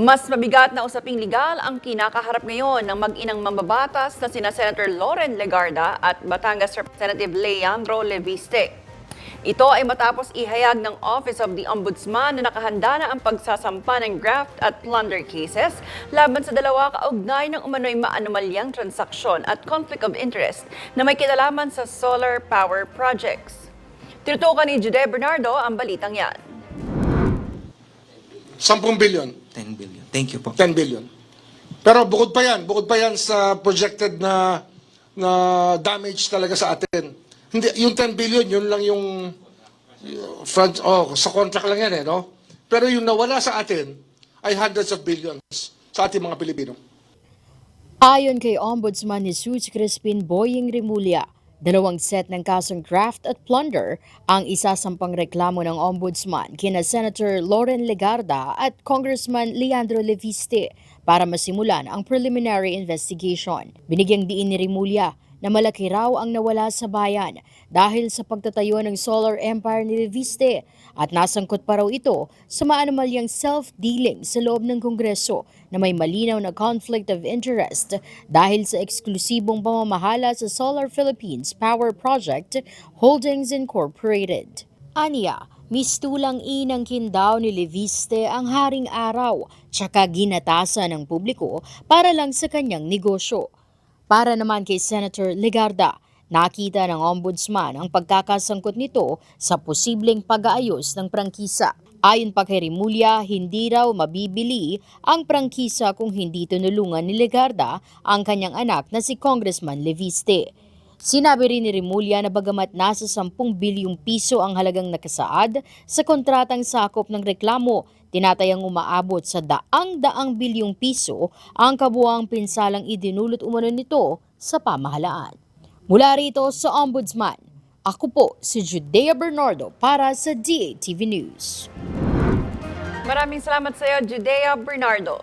Mas mabigat na usaping legal ang kinakaharap ngayon ng mag-inang mambabatas na sina Senator Loren Legarda at Batangas Representative Leandro Leviste. Ito ay matapos ihayag ng Office of the Ombudsman na nakahanda na ang pagsasampa ng graft at plunder cases laban sa dalawa kaugnay ng umano'y maanomalyang transaksyon at conflict of interest na may kinalaman sa solar power projects. Tinutukan ni Jude Bernardo ang balitang yan. 10 billion. 10 billion. Thank you po. 10 billion. Pero bukod pa yan sa projected na damage talaga sa atin. Hindi, yung 10 billion, yun lang yung sa contract lang yan no? Pero yung nawala sa atin ay hundreds of billions sa ating mga Pilipino. Ayon kay Ombudsman Jesus Crispin Boying Rimulya, 2 set ng kasong graft at plunder ang isasampang reklamo ng Ombudsman kina Senator Loren Legarda at Congressman Leandro Leviste para masimulan ang preliminary investigation. Binigyang diin ni Rimulya na malaki raw ang nawala sa bayan dahil sa pagtatayo ng solar empire ni Leviste at nasangkot pa raw ito sa maanomalyang self-dealing sa loob ng Kongreso na may malinaw na conflict of interest dahil sa eksklusibong pamamahala sa Solar Philippines Power Project Holdings Incorporated. Aniya, mistulang inangkin daw ni Leviste ang haring araw tsaka ginatasan ng publiko para lang sa kanyang negosyo. Para naman kay Senator Legarda, nakita ng Ombudsman ang pagkakasangkot nito sa posibleng pag-aayos ng prangkisa. Ayon pa kay Rimulya, hindi raw mabibili ang prangkisa kung hindi tinulungan ni Legarda ang kanyang anak na si Congressman Leviste. Sinabi rin ni Rimulya na bagamat nasa 10 bilyong piso ang halagang nakasaad sa kontratang sakop ng reklamo, tinatayang umaabot sa daang bilyong piso ang kabuuang pinsalang idinulot umano nito sa pamahalaan. Mula rito sa Ombudsman, ako po si Judea Bernardo para sa DATV News. Maraming salamat sa iyo, Judea Bernardo.